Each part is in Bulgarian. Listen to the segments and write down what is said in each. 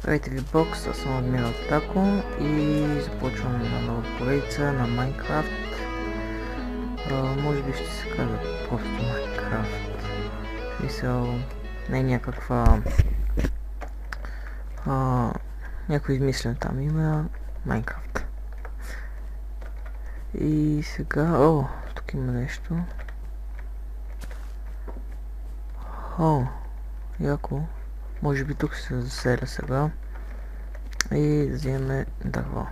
Здравейте ви, бокс, аз съм Адмирал Тако и започваме на нова поредица на Майнкрафт. Може би ще се казва просто Майнкрафт. Мисъл, не е някаква... някой измислен там има Майнкрафт. И сега... тук има нещо. Яко. Може би тук се заселя сега. И да вземем дърво.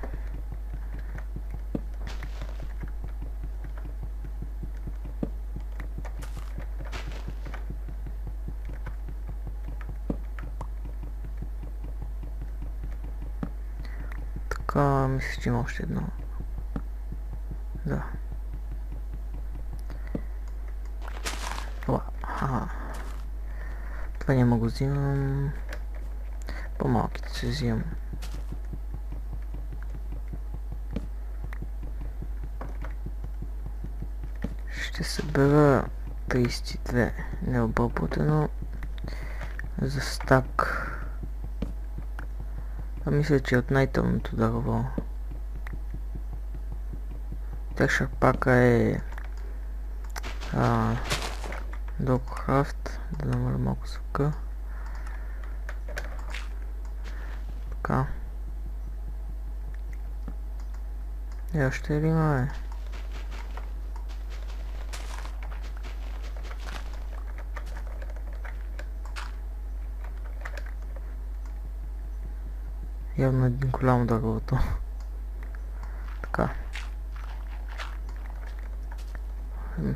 Така, мисля, че има още едно. Да. Това няма го взимам. По-малките се взимам. Ще събера 32 необработено за стак. Мисля, че от най-тъмното дърво. Texture пака е Dogcraft, да намаля малко звука. Така. И още ли има, Явно един голямо дървото. Така.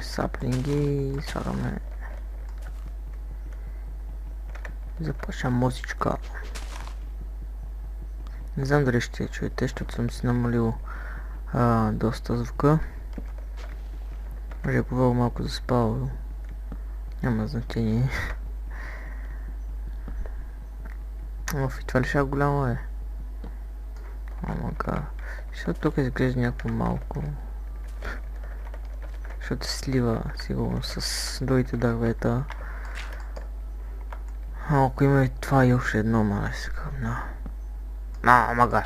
Саплинги и слагаме. Започвам музичка. Не знам дали ще чуете, защото съм си намалил доста звука. Може да говоря малко заспал. Няма значение. И това ли ще голямо е? Омага. Защото тук изглежда някакво малко. Защото се слива сигурно с другите дървета. Ако има и това и още едно, мали се къмна. Омага.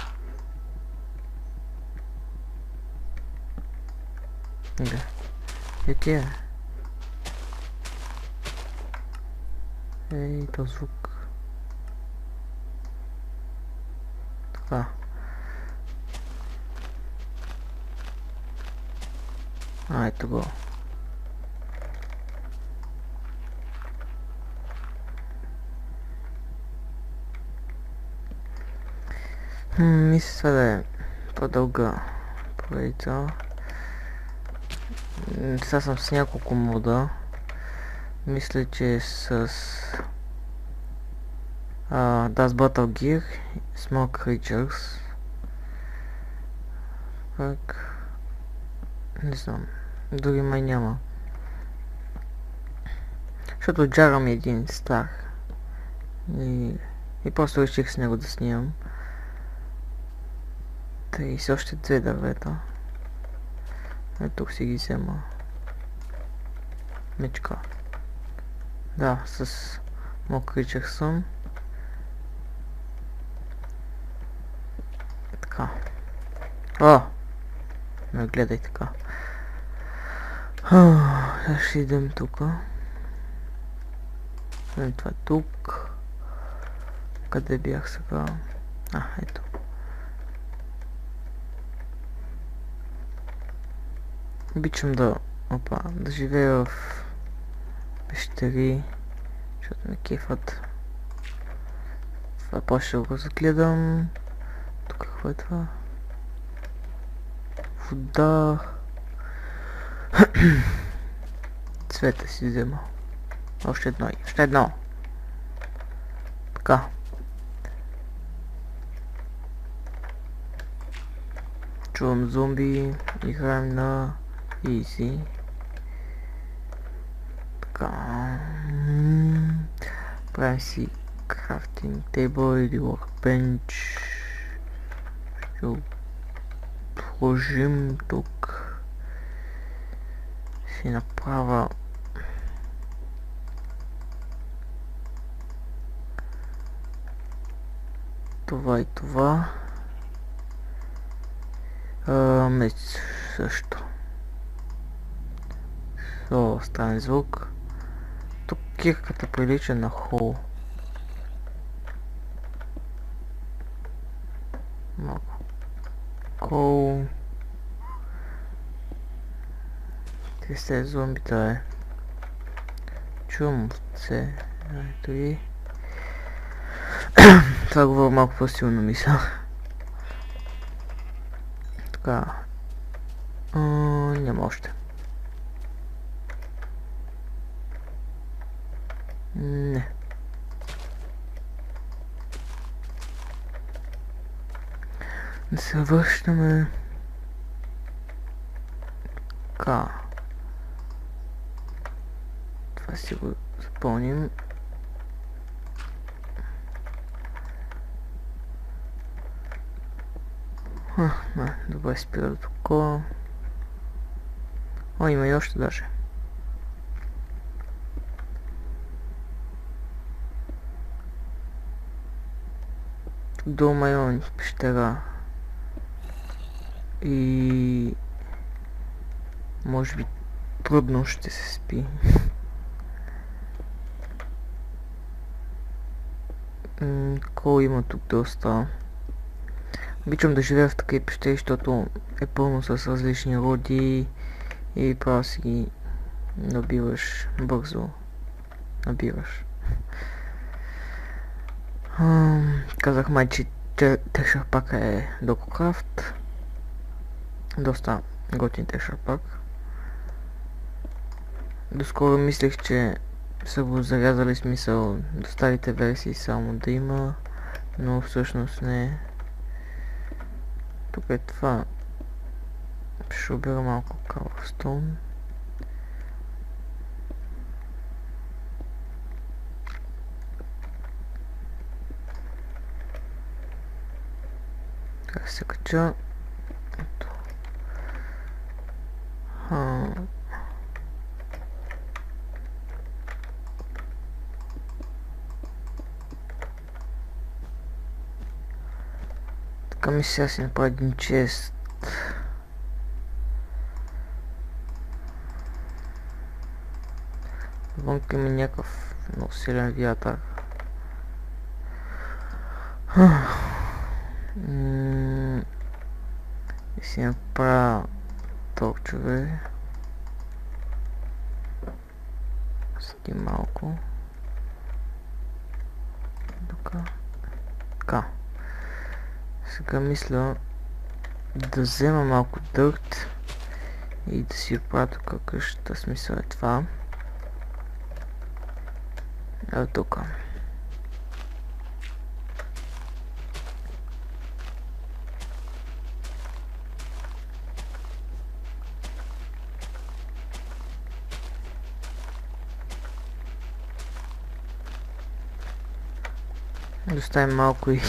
Иде. И тия. Ей, то звук. Така. Ето го. Мисля да е по-дълга поредица. Сега съм с няколко мода. Мисля, че е с Das Battle Gear, Small Creatures. Пак не знам. Дори май няма. Защото джарам един стар. И просто реших с него да снимам. И с още две дървета. Тук си ги взема. Мечка. Да, с мокричък съм. Така. Не гледай така. Ще идем тука. Това е тук. Къде бях сега? Ето. Обичам да живея в пещери, защото ме кефат. Това после го загледам. Тук какво е това? Вода. Цвета си взема. Още едно. Така. Чувам зомби. Играем на Easy. Така. Правим си крафтинг тейбъл или workbench. Ще го положим тук. Ще направя Това и това. Меч също. О, странен звук. Тук кирката прилича на хол. Малко. Кол. Те се зомбита е. Чувам овце. Ето и. Това говоря малко по-силно мисля. Така. Няма още. Не. Да се връщаме. Така. Това си го запълним. Добре, спира до такова. О, има и още даже. Дома имам пещера. И... може би трудно ще се спи. Кол има тук доста. Обичам да живея в такива пещери, защото е пълно с различни роди и право си ги набиваш бързо. Набиваш. Казах май, че Treasure Pack е Dokocraft. Доста готин Treasure Pack. Доскоро мислех, че са го зарязали, смисъл до старите версии само да има, но всъщност не. Тук е това. Ще обира малко Cobblestone. Как се кача? Ето. Така ми сега си направи един чест. Вънка има някакъв много силен вятър. И си направя торчове. Седи малко. Така. Сега мисля да взема малко дърт и да си оправя тук къщата, смисъл е това. Ето тук. Доставим малко и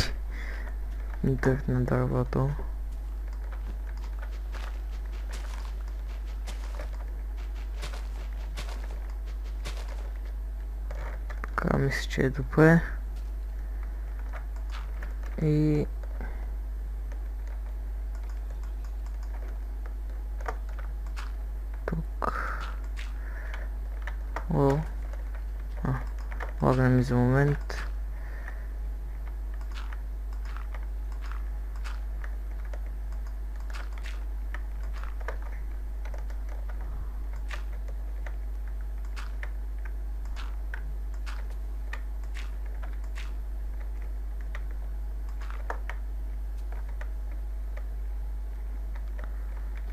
дърт на дървото. Така мисля, че е добре. И... тук... О! Лагна ми за момент.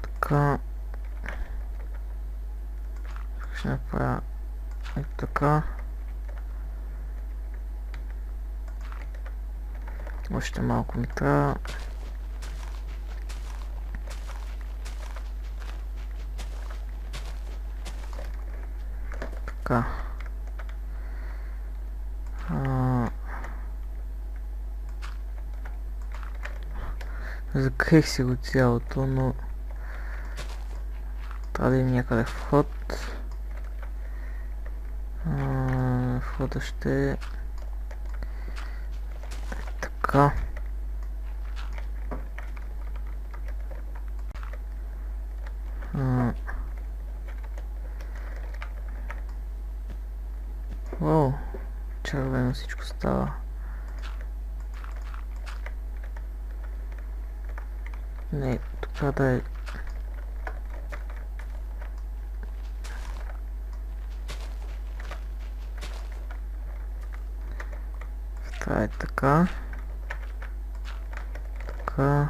Така, ще направя ето така. Още малко ми трябва. Така. Закрих си го цялото, но трябва да има някъде вход. Входа ще е така. червено всичко става. Не, тук да е... Това е така. Така.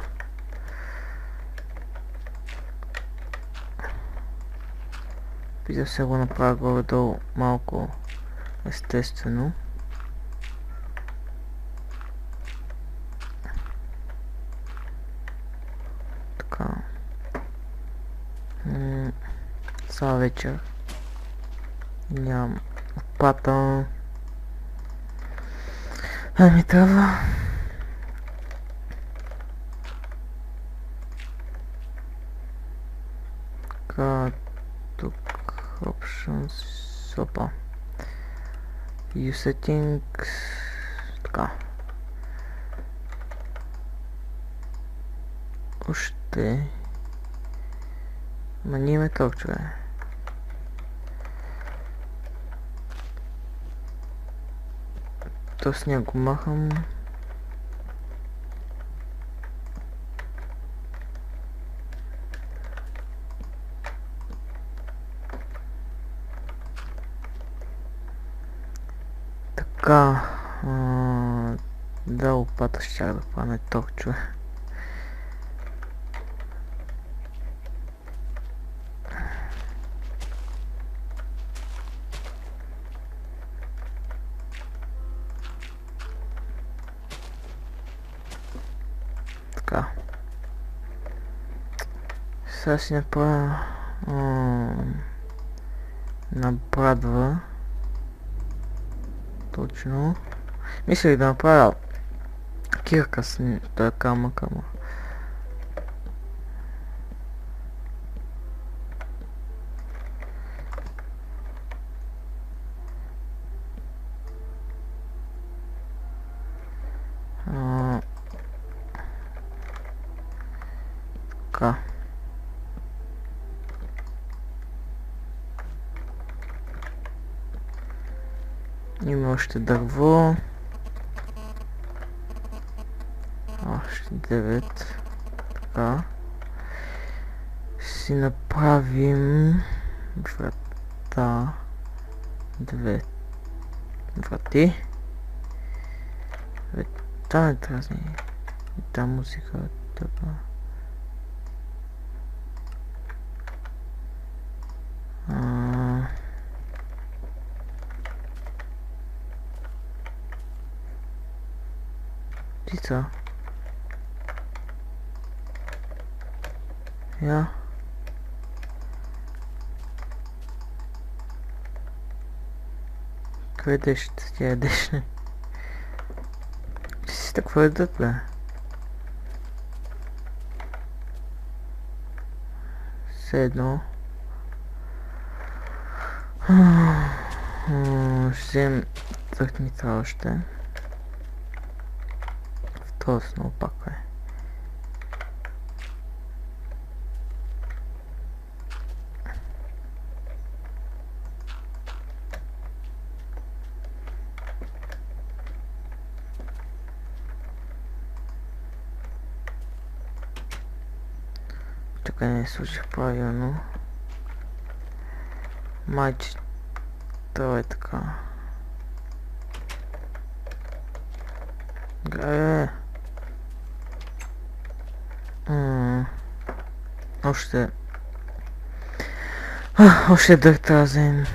Писа се го направя горе-долу малко естествено. Така. Сега вечер. Нямам лопата. Ми трябва. Така, тук options, опа. Use settings, така. Още. Ма ние ме толкова. То с него махам. Така, да, лопата щях да хване токче. Така. Сега си направя набрадва. Точно. Мислех да направя кирка с този камък, ама. Така. Има още дърво. Още 9. Така. Си направим врата. 2 врати. Та не дразни. Та музика. Така. Птица. Я. Къде ядеш? Ти ядеш? Ти си такова едат, бе? Все едно. Ще взем тръхница още. Второ много пак е. Тук не слушах правилно. Майче, това е така. Гае. Още дърт разен.